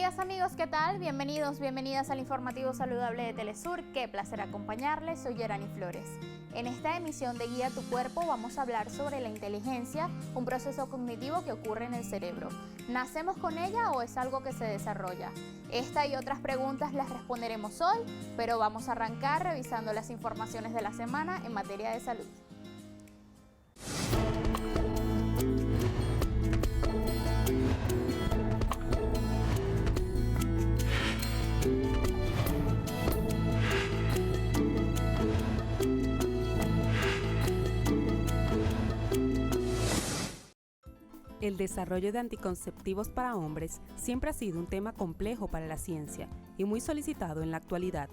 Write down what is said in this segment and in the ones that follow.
Amigas, amigos, ¿qué tal? Bienvenidos, bienvenidas al informativo saludable de Telesur. Qué placer acompañarles, soy Yerani Flores. En esta emisión de Guía tu Cuerpo vamos a hablar sobre la inteligencia, un proceso cognitivo que ocurre en el cerebro. ¿Nacemos con ella o es algo que se desarrolla? Esta y otras preguntas las responderemos hoy, pero vamos a arrancar revisando las informaciones de la semana en materia de salud. El desarrollo de anticonceptivos para hombres siempre ha sido un tema complejo para la ciencia y muy solicitado en la actualidad.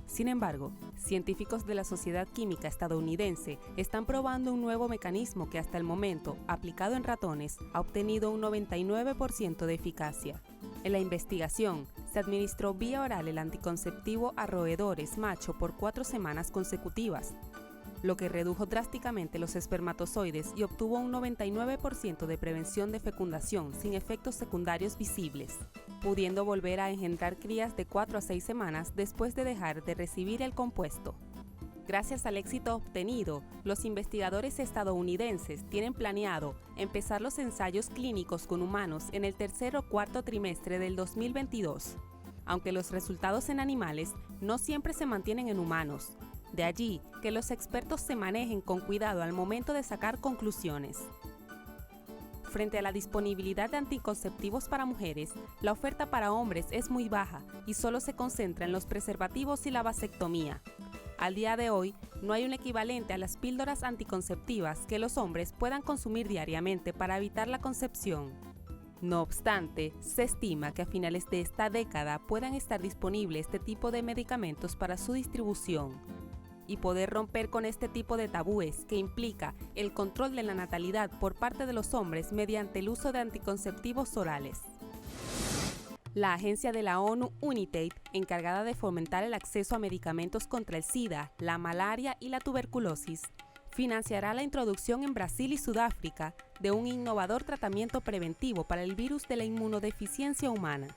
Sin embargo, científicos de la Sociedad Química Estadounidense están probando un nuevo mecanismo que hasta el momento, aplicado en ratones, ha obtenido un 99% de eficacia. En la investigación, se administró vía oral el anticonceptivo a roedores macho por 4 semanas consecutivas, lo que redujo drásticamente los espermatozoides y obtuvo un 99% de prevención de fecundación sin efectos secundarios visibles, pudiendo volver a engendrar crías de 4 a 6 semanas después de dejar de recibir el compuesto. Gracias al éxito obtenido, los investigadores estadounidenses tienen planeado empezar los ensayos clínicos con humanos en el tercer o cuarto trimestre del 2022, aunque los resultados en animales no siempre se mantienen en humanos. De allí que los expertos se manejen con cuidado al momento de sacar conclusiones. Frente a la disponibilidad de anticonceptivos para mujeres, la oferta para hombres es muy baja y solo se concentra en los preservativos y la vasectomía. Al día de hoy, no hay un equivalente a las píldoras anticonceptivas que los hombres puedan consumir diariamente para evitar la concepción. No obstante, se estima que a finales de esta década puedan estar disponibles este tipo de medicamentos para su distribución y poder romper con este tipo de tabúes que implica el control de la natalidad por parte de los hombres mediante el uso de anticonceptivos orales. La agencia de la ONU UNITAID, encargada de fomentar el acceso a medicamentos contra el SIDA, la malaria y la tuberculosis, financiará la introducción en Brasil y Sudáfrica de un innovador tratamiento preventivo para el virus de la inmunodeficiencia humana.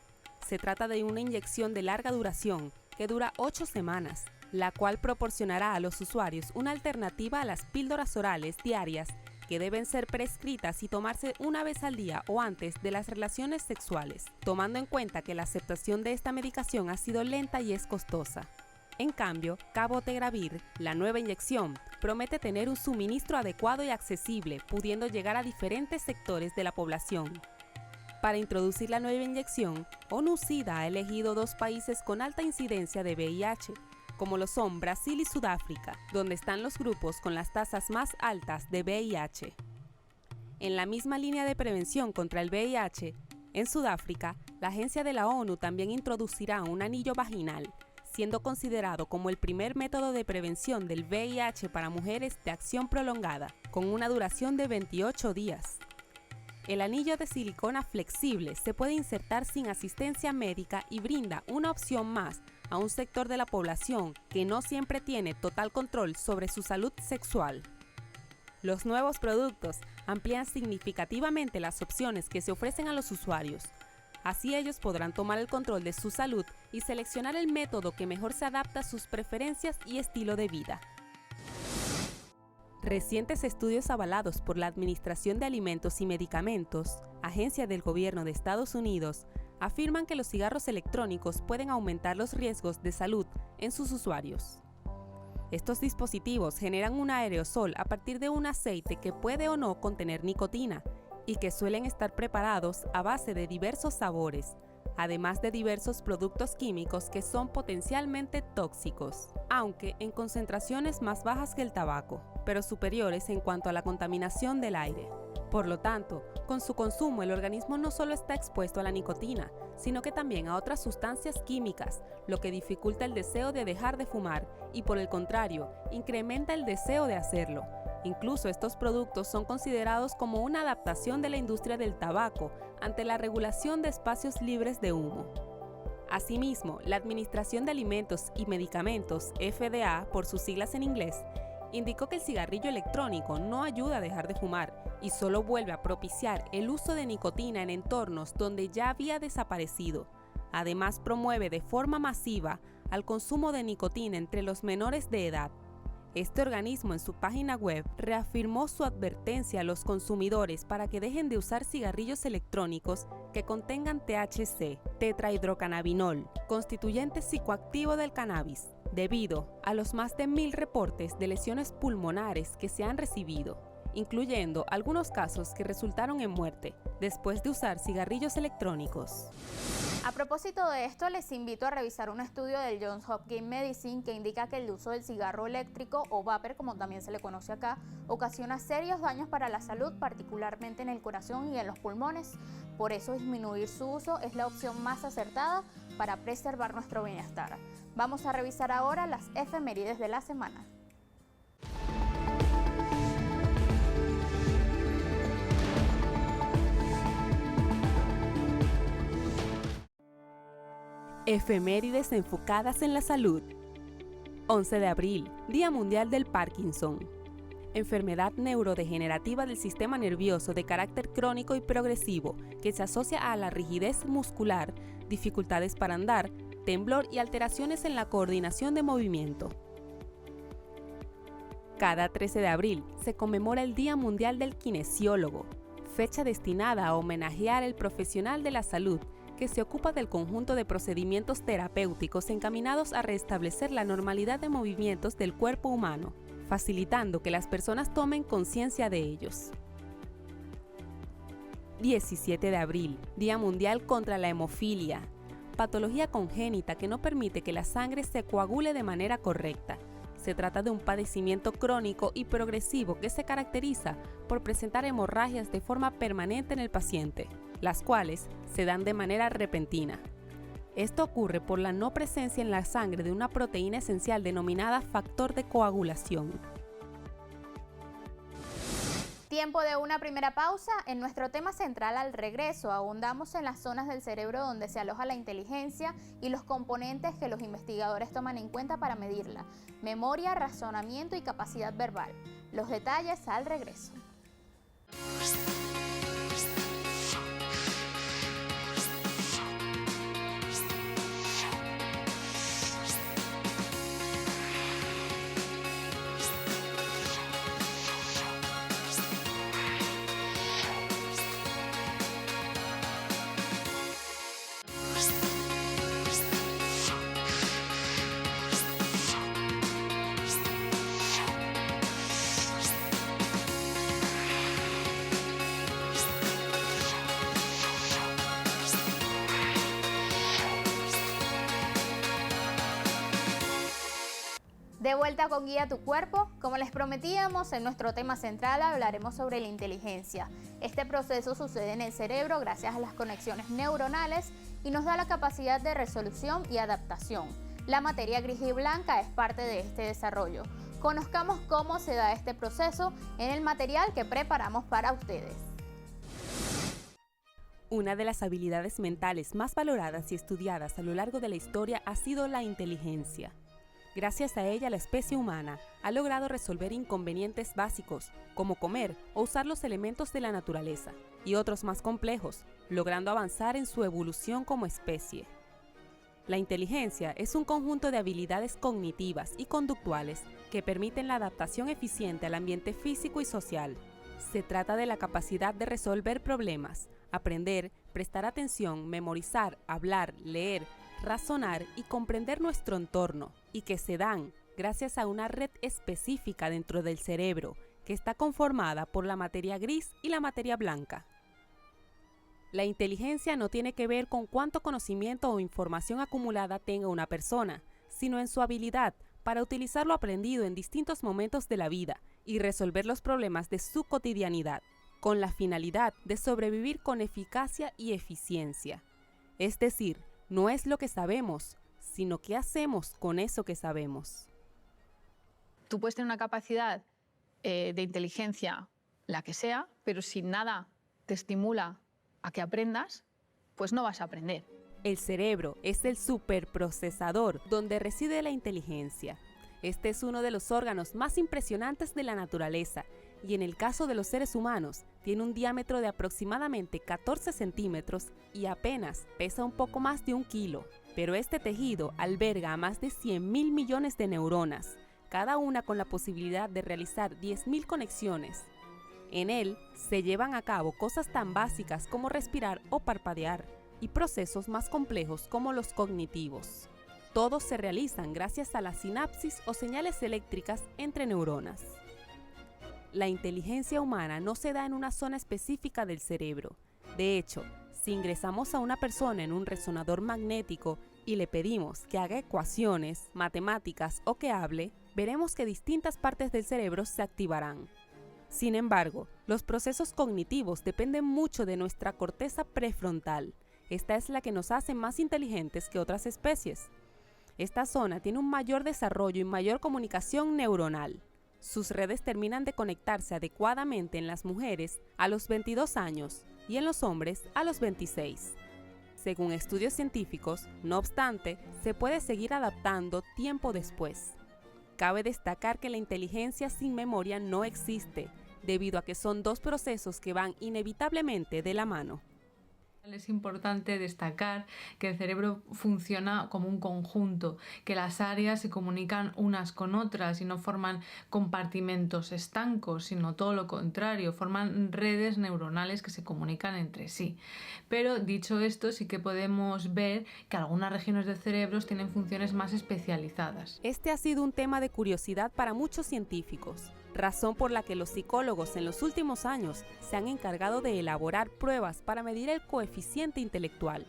Se trata de una inyección de larga duración que dura 8 semanas, la cual proporcionará a los usuarios una alternativa a las píldoras orales diarias que deben ser prescritas y tomarse una vez al día o antes de las relaciones sexuales, tomando en cuenta que la aceptación de esta medicación ha sido lenta y es costosa. En cambio, cabotegravir, la nueva inyección, promete tener un suministro adecuado y accesible, pudiendo llegar a diferentes sectores de la población. Para introducir la nueva inyección, ONU-SIDA ha elegido 2 países con alta incidencia de VIH, como lo son Brasil y Sudáfrica, donde están los grupos con las tasas más altas de VIH. En la misma línea de prevención contra el VIH, en Sudáfrica, la agencia de la ONU también introducirá un anillo vaginal, siendo considerado como el primer método de prevención del VIH para mujeres de acción prolongada, con una duración de 28 días. El anillo de silicona flexible se puede insertar sin asistencia médica y brinda una opción más a un sector de la población que no siempre tiene total control sobre su salud sexual. Los nuevos productos amplían significativamente las opciones que se ofrecen a los usuarios. Así ellos podrán tomar el control de su salud y seleccionar el método que mejor se adapta a sus preferencias y estilo de vida. Recientes estudios avalados por la Administración de Alimentos y Medicamentos, agencia del gobierno de Estados Unidos, afirman que los cigarros electrónicos pueden aumentar los riesgos de salud en sus usuarios. Estos dispositivos generan un aerosol a partir de un aceite que puede o no contener nicotina y que suelen estar preparados a base de diversos sabores, además de diversos productos químicos que son potencialmente tóxicos, aunque en concentraciones más bajas que el tabaco, pero superiores en cuanto a la contaminación del aire. Por lo tanto, con su consumo el organismo no solo está expuesto a la nicotina, sino que también a otras sustancias químicas, lo que dificulta el deseo de dejar de fumar y, por el contrario, incrementa el deseo de hacerlo. Incluso estos productos son considerados como una adaptación de la industria del tabaco ante la regulación de espacios libres de humo. Asimismo, la Administración de Alimentos y Medicamentos, FDA por sus siglas en inglés, indicó que el cigarrillo electrónico no ayuda a dejar de fumar y solo vuelve a propiciar el uso de nicotina en entornos donde ya había desaparecido. Además, promueve de forma masiva al consumo de nicotina entre los menores de edad. Este organismo en su página web reafirmó su advertencia a los consumidores para que dejen de usar cigarrillos electrónicos que contengan THC, tetrahidrocannabinol, constituyente psicoactivo del cannabis, debido a los más de 1000 reportes de lesiones pulmonares que se han recibido, incluyendo algunos casos que resultaron en muerte después de usar cigarrillos electrónicos. A propósito de esto, les invito a revisar un estudio del Johns Hopkins Medicine que indica que el uso del cigarro eléctrico o vapor, como también se le conoce acá, ocasiona serios daños para la salud, particularmente en el corazón y en los pulmones. Por eso, disminuir su uso es la opción más acertada para preservar nuestro bienestar. Vamos a revisar ahora las efemérides de la semana. Efemérides enfocadas en la salud. 11 de abril, Día Mundial del Parkinson. Enfermedad neurodegenerativa del sistema nervioso de carácter crónico y progresivo que se asocia a la rigidez muscular, dificultades para andar, temblor y alteraciones en la coordinación de movimiento. Cada 13 de abril se conmemora el Día Mundial del Kinesiólogo, fecha destinada a homenajear al profesional de la salud que se ocupa del conjunto de procedimientos terapéuticos encaminados a restablecer la normalidad de movimientos del cuerpo humano, facilitando que las personas tomen conciencia de ellos. 17 de abril, Día Mundial contra la Hemofilia, patología congénita que no permite que la sangre se coagule de manera correcta. Se trata de un padecimiento crónico y progresivo que se caracteriza por presentar hemorragias de forma permanente en el paciente, las cuales se dan de manera repentina. Esto ocurre por la no presencia en la sangre de una proteína esencial denominada factor de coagulación. Tiempo de una primera pausa. En nuestro tema central al regreso ahondamos en las zonas del cerebro donde se aloja la inteligencia y los componentes que los investigadores toman en cuenta para medirla: memoria, razonamiento y capacidad verbal. Los detalles al regreso. De vuelta con Guía tu Cuerpo. Como les prometíamos, en nuestro tema central hablaremos sobre la inteligencia. Este proceso sucede en el cerebro gracias a las conexiones neuronales y nos da la capacidad de resolución y adaptación. La materia gris y blanca es parte de este desarrollo. Conozcamos cómo se da este proceso en el material que preparamos para ustedes. Una de las habilidades mentales más valoradas y estudiadas a lo largo de la historia ha sido la inteligencia. Gracias a ella, la especie humana ha logrado resolver inconvenientes básicos, como comer o usar los elementos de la naturaleza, y otros más complejos, logrando avanzar en su evolución como especie. La inteligencia es un conjunto de habilidades cognitivas y conductuales que permiten la adaptación eficiente al ambiente físico y social. Se trata de la capacidad de resolver problemas, aprender, prestar atención, memorizar, hablar, leer, razonar y comprender nuestro entorno, y que se dan gracias a una red específica dentro del cerebro que está conformada por la materia gris y la materia blanca. La inteligencia no tiene que ver con cuánto conocimiento o información acumulada tenga una persona, sino en su habilidad para utilizar lo aprendido en distintos momentos de la vida y resolver los problemas de su cotidianidad, con la finalidad de sobrevivir con eficacia y eficiencia. Es decir, no es lo que sabemos, sino qué hacemos con eso que sabemos. Tú puedes tener una capacidad de inteligencia, la que sea, pero si nada te estimula a que aprendas, pues no vas a aprender. El cerebro es el superprocesador donde reside la inteligencia. Este es uno de los órganos más impresionantes de la naturaleza y en el caso de los seres humanos tiene un diámetro de aproximadamente 14 centímetros y apenas pesa un poco más de 1 kilo. Pero este tejido alberga a más de 100.000 millones de neuronas, cada una con la posibilidad de realizar 10.000 conexiones. En él se llevan a cabo cosas tan básicas como respirar o parpadear, y procesos más complejos como los cognitivos. Todos se realizan gracias a la sinapsis o señales eléctricas entre neuronas. La inteligencia humana no se da en una zona específica del cerebro. De hecho, si ingresamos a una persona en un resonador magnético y le pedimos que haga ecuaciones, matemáticas o que hable, veremos que distintas partes del cerebro se activarán. Sin embargo, los procesos cognitivos dependen mucho de nuestra corteza prefrontal. Esta es la que nos hace más inteligentes que otras especies. Esta zona tiene un mayor desarrollo y mayor comunicación neuronal. Sus redes terminan de conectarse adecuadamente en las mujeres a los 22 años y en los hombres a los 26. Según estudios científicos, no obstante, se puede seguir adaptando tiempo después. Cabe destacar que la inteligencia sin memoria no existe, debido a que son dos procesos que van inevitablemente de la mano. Es importante destacar que el cerebro funciona como un conjunto, que las áreas se comunican unas con otras y no forman compartimentos estancos, sino todo lo contrario, forman redes neuronales que se comunican entre sí. Pero dicho esto, sí que podemos ver que algunas regiones del cerebro tienen funciones más especializadas. Este ha sido un tema de curiosidad para muchos científicos, razón por la que los psicólogos en los últimos años se han encargado de elaborar pruebas para medir el coeficiente intelectual.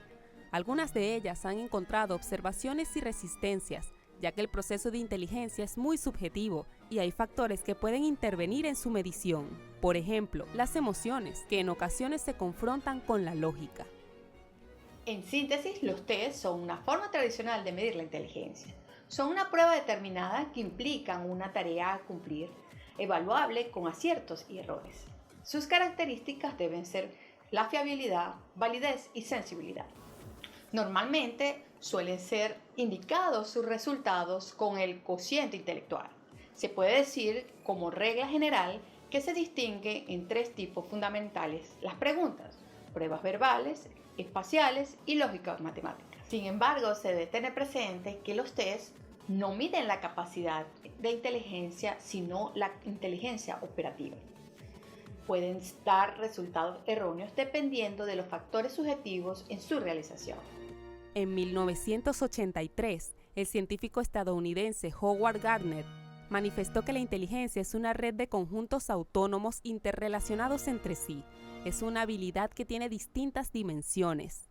Algunas de ellas han encontrado observaciones y resistencias, ya que el proceso de inteligencia es muy subjetivo y hay factores que pueden intervenir en su medición. Por ejemplo, las emociones, que en ocasiones se confrontan con la lógica. En síntesis, los test son una forma tradicional de medir la inteligencia. Son una prueba determinada que implican una tarea a cumplir, evaluable con aciertos y errores. Sus características deben ser la fiabilidad, validez y sensibilidad. Normalmente suelen ser indicados sus resultados con el cociente intelectual. Se puede decir, como regla general, que se distingue en 3 tipos fundamentales las preguntas: pruebas verbales, espaciales y lógicas matemáticas. Sin embargo, se debe tener presente que los tests no miden la capacidad de inteligencia, sino la inteligencia operativa. Pueden dar resultados erróneos dependiendo de los factores subjetivos en su realización. En 1983, el científico estadounidense Howard Gardner manifestó que la inteligencia es una red de conjuntos autónomos interrelacionados entre sí. Es una habilidad que tiene distintas dimensiones.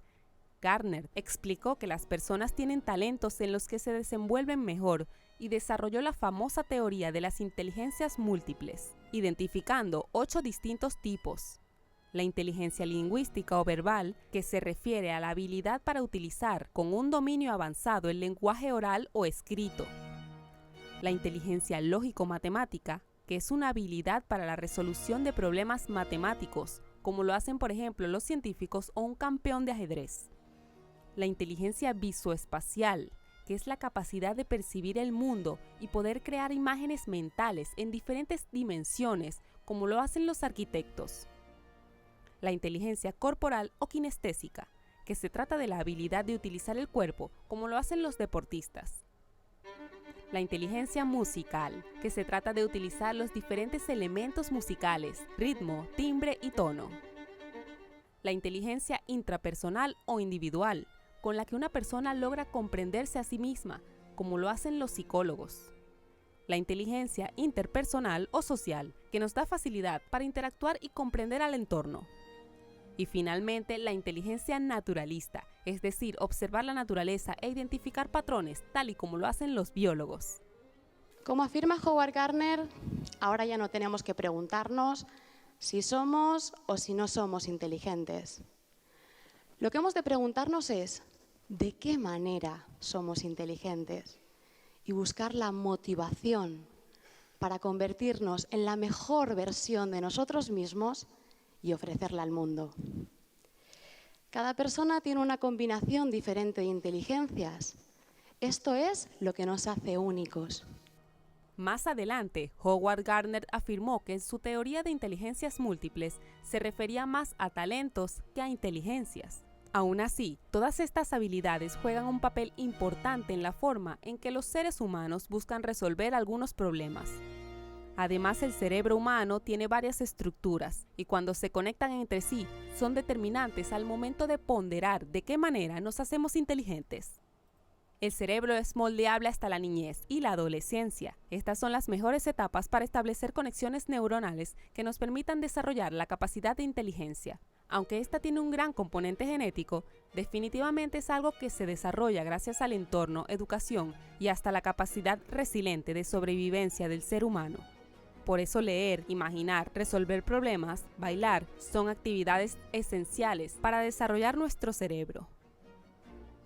Gardner explicó que las personas tienen talentos en los que se desenvuelven mejor y desarrolló la famosa teoría de las inteligencias múltiples, identificando 8 distintos tipos. La inteligencia lingüística o verbal, que se refiere a la habilidad para utilizar con un dominio avanzado el lenguaje oral o escrito. La inteligencia lógico-matemática, que es una habilidad para la resolución de problemas matemáticos, como lo hacen por ejemplo los científicos o un campeón de ajedrez. La inteligencia visoespacial, que es la capacidad de percibir el mundo y poder crear imágenes mentales en diferentes dimensiones, como lo hacen los arquitectos. La inteligencia corporal o kinestésica, que se trata de la habilidad de utilizar el cuerpo, como lo hacen los deportistas. La inteligencia musical, que se trata de utilizar los diferentes elementos musicales, ritmo, timbre y tono. La inteligencia intrapersonal o individual, con la que una persona logra comprenderse a sí misma, como lo hacen los psicólogos. La inteligencia interpersonal o social, que nos da facilidad para interactuar y comprender al entorno. Y finalmente, la inteligencia naturalista, es decir, observar la naturaleza e identificar patrones, tal y como lo hacen los biólogos. Como afirma Howard Gardner, ahora ya no tenemos que preguntarnos si somos o si no somos inteligentes. Lo que hemos de preguntarnos es, ¿de qué manera somos inteligentes? Y buscar la motivación para convertirnos en la mejor versión de nosotros mismos y ofrecerla al mundo. Cada persona tiene una combinación diferente de inteligencias. Esto es lo que nos hace únicos. Más adelante, Howard Gardner afirmó que en su teoría de inteligencias múltiples se refería más a talentos que a inteligencias. Aún así, todas estas habilidades juegan un papel importante en la forma en que los seres humanos buscan resolver algunos problemas. Además, el cerebro humano tiene varias estructuras y cuando se conectan entre sí, son determinantes al momento de ponderar de qué manera nos hacemos inteligentes. El cerebro es moldeable hasta la niñez y la adolescencia. Estas son las mejores etapas para establecer conexiones neuronales que nos permitan desarrollar la capacidad de inteligencia. Aunque esta tiene un gran componente genético, definitivamente es algo que se desarrolla gracias al entorno, educación y hasta la capacidad resiliente de sobrevivencia del ser humano. Por eso leer, imaginar, resolver problemas, bailar, son actividades esenciales para desarrollar nuestro cerebro.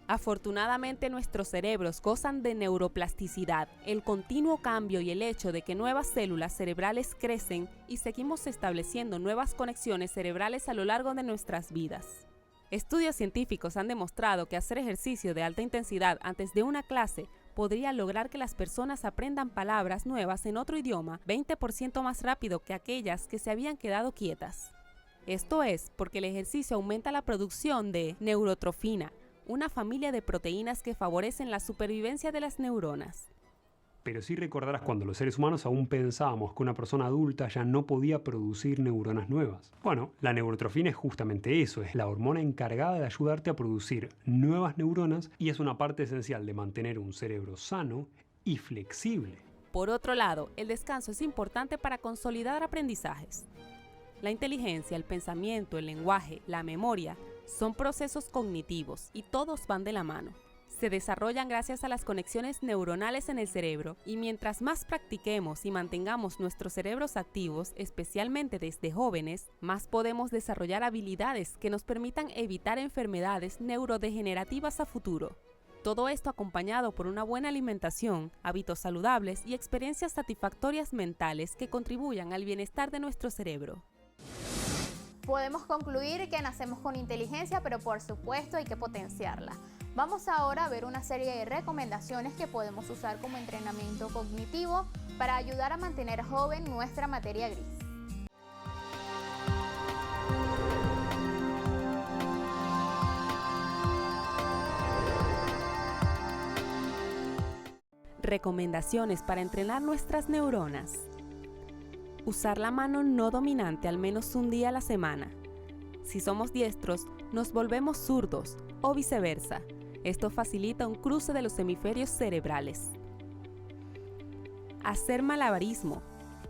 Afortunadamente nuestros cerebros gozan de neuroplasticidad, el continuo cambio y el hecho de que nuevas células cerebrales crecen y seguimos estableciendo nuevas conexiones cerebrales a lo largo de nuestras vidas. Estudios científicos han demostrado que hacer ejercicio de alta intensidad antes de una clase podría lograr que las personas aprendan palabras nuevas en otro idioma 20% más rápido que aquellas que se habían quedado quietas. Esto es porque el ejercicio aumenta la producción de neurotrofina, una familia de proteínas que favorecen la supervivencia de las neuronas. Pero sí recordarás cuando los seres humanos aún pensábamos que una persona adulta ya no podía producir neuronas nuevas. Bueno, la neurotrofina es justamente eso, es la hormona encargada de ayudarte a producir nuevas neuronas y es una parte esencial de mantener un cerebro sano y flexible. Por otro lado, el descanso es importante para consolidar aprendizajes. La inteligencia, el pensamiento, el lenguaje, la memoria son procesos cognitivos y todos van de la mano. Se desarrollan gracias a las conexiones neuronales en el cerebro y mientras más practiquemos y mantengamos nuestros cerebros activos, especialmente desde jóvenes, más podemos desarrollar habilidades que nos permitan evitar enfermedades neurodegenerativas a futuro. Todo esto acompañado por una buena alimentación, hábitos saludables y experiencias satisfactorias mentales que contribuyan al bienestar de nuestro cerebro. Podemos concluir que nacemos con inteligencia, pero por supuesto hay que potenciarla. Vamos ahora a ver una serie de recomendaciones que podemos usar como entrenamiento cognitivo para ayudar a mantener joven nuestra materia gris. Recomendaciones para entrenar nuestras neuronas. Usar la mano no dominante al menos un día a la semana. Si somos diestros, nos volvemos zurdos o viceversa. Esto facilita un cruce de los hemisferios cerebrales. Hacer malabarismo.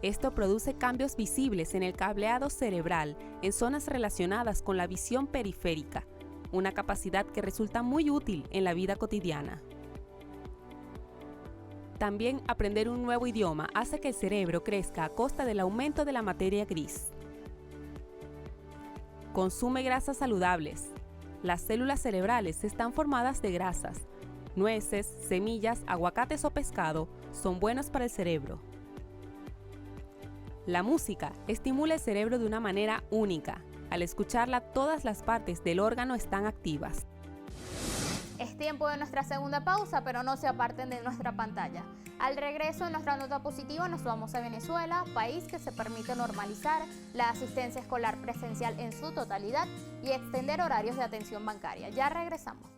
Esto produce cambios visibles en el cableado cerebral en zonas relacionadas con la visión periférica, una capacidad que resulta muy útil en la vida cotidiana. También aprender un nuevo idioma hace que el cerebro crezca a costa del aumento de la materia gris. Consume grasas saludables. Las células cerebrales están formadas de grasas. Nueces, semillas, aguacates o pescado son buenos para el cerebro. La música estimula el cerebro de una manera única. Al escucharla, todas las partes del órgano están activas. Es tiempo de nuestra segunda pausa, pero no se aparten de nuestra pantalla. Al regreso, en nuestra nota positiva, nos vamos a Venezuela, país que se permite normalizar la asistencia escolar presencial en su totalidad y extender horarios de atención bancaria. Ya regresamos.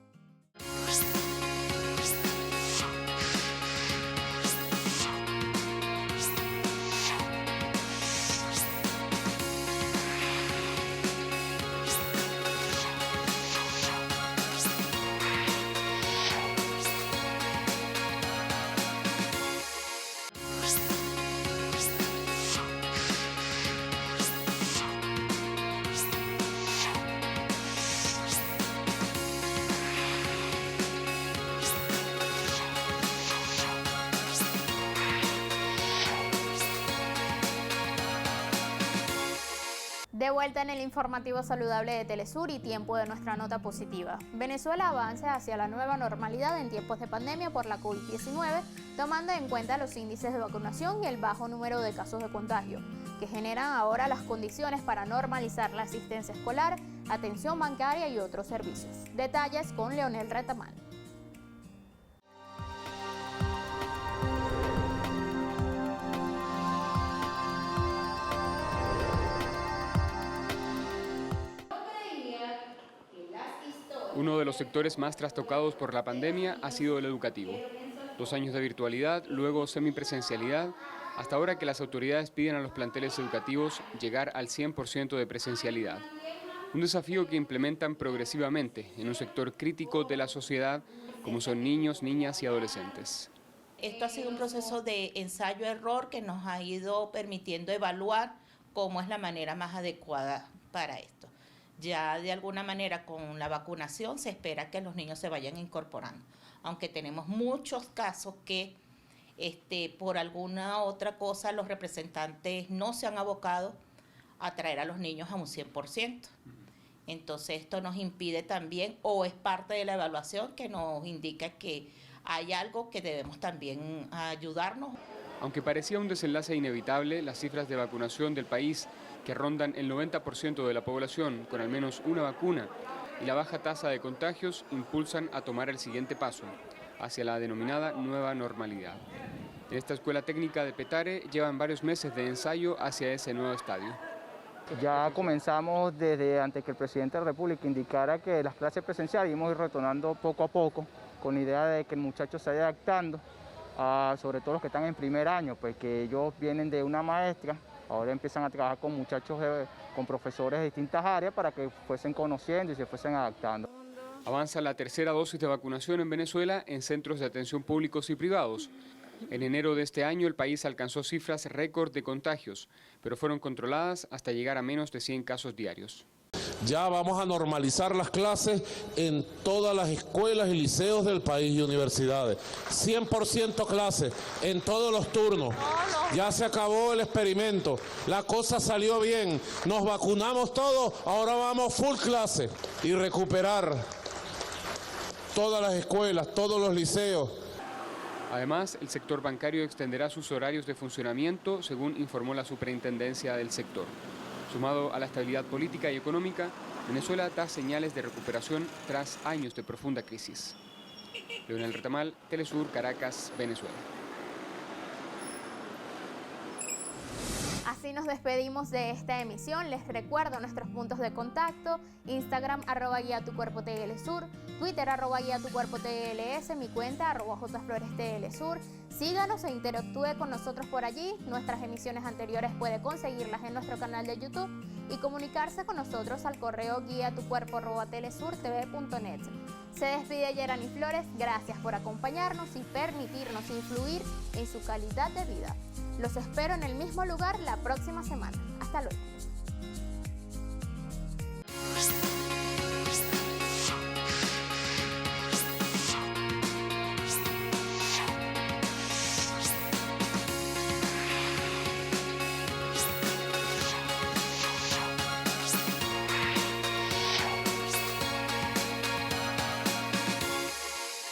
De vuelta en el informativo saludable de Telesur y tiempo de nuestra nota positiva. Venezuela avanza hacia la nueva normalidad en tiempos de pandemia por la COVID-19, tomando en cuenta los índices de vacunación y el bajo número de casos de contagio, que generan ahora las condiciones para normalizar la asistencia escolar, atención bancaria y otros servicios. Detalles con Leonel Retamal. Uno de los sectores más trastocados por la pandemia ha sido el educativo. 2 años de virtualidad, luego semipresencialidad, hasta ahora que las autoridades piden a los planteles educativos llegar al 100% de presencialidad. Un desafío que implementan progresivamente en un sector crítico de la sociedad como son niños, niñas y adolescentes. Esto ha sido un proceso de ensayo-error que nos ha ido permitiendo evaluar cómo es la manera más adecuada para esto. Ya de alguna manera con la vacunación se espera que los niños se vayan incorporando, aunque tenemos muchos casos que por alguna otra cosa los representantes no se han abocado a traer a los niños a un 100%. Entonces esto nos impide también, o es parte de la evaluación que nos indica que hay algo que debemos también ayudarnos. Aunque parecía un desenlace inevitable, las cifras de vacunación del país, que rondan el 90% de la población con al menos una vacuna, y la baja tasa de contagios impulsan a tomar el siguiente paso, hacia la denominada nueva normalidad. En esta escuela técnica de Petare llevan varios meses de ensayo hacia ese nuevo estadio. Ya comenzamos desde antes que el presidente de la República indicara que las clases presenciales íbamos a ir retornando poco a poco, con la idea de que el muchacho se vaya adaptando, sobre todo los que están en primer año, pues que ellos vienen de una maestra, ahora empiezan a trabajar con muchachos, con profesores de distintas áreas para que fuesen conociendo y se fuesen adaptando. Avanza la tercera dosis de vacunación en Venezuela en centros de atención públicos y privados. En enero de este año el país alcanzó cifras récord de contagios, pero fueron controladas hasta llegar a menos de 100 casos diarios. Ya vamos a normalizar las clases en todas las escuelas y liceos del país y universidades. 100% clases en todos los turnos. Ya se acabó el experimento. La cosa salió bien. Nos vacunamos todos. Ahora vamos full clase y recuperar todas las escuelas, todos los liceos. Además, el sector bancario extenderá sus horarios de funcionamiento, según informó la superintendencia del sector. Sumado a la estabilidad política y económica, Venezuela da señales de recuperación tras años de profunda crisis. Leonel Retamal, Telesur, Caracas, Venezuela. Así nos despedimos de esta emisión. Les recuerdo nuestros puntos de contacto: Instagram @guiatucuerpo_tlsur, Twitter @guiatucuerpo_tls, mi cuenta @jflorestlsur. Síganos e interactúe con nosotros por allí. Nuestras emisiones anteriores puede conseguirlas en nuestro canal de YouTube y comunicarse con nosotros al correo guiatucuerpo@telesurtv.net. Se despide Yerani Flores. Gracias por acompañarnos y permitirnos influir en su calidad de vida. Los espero en el mismo lugar la próxima semana. Hasta luego.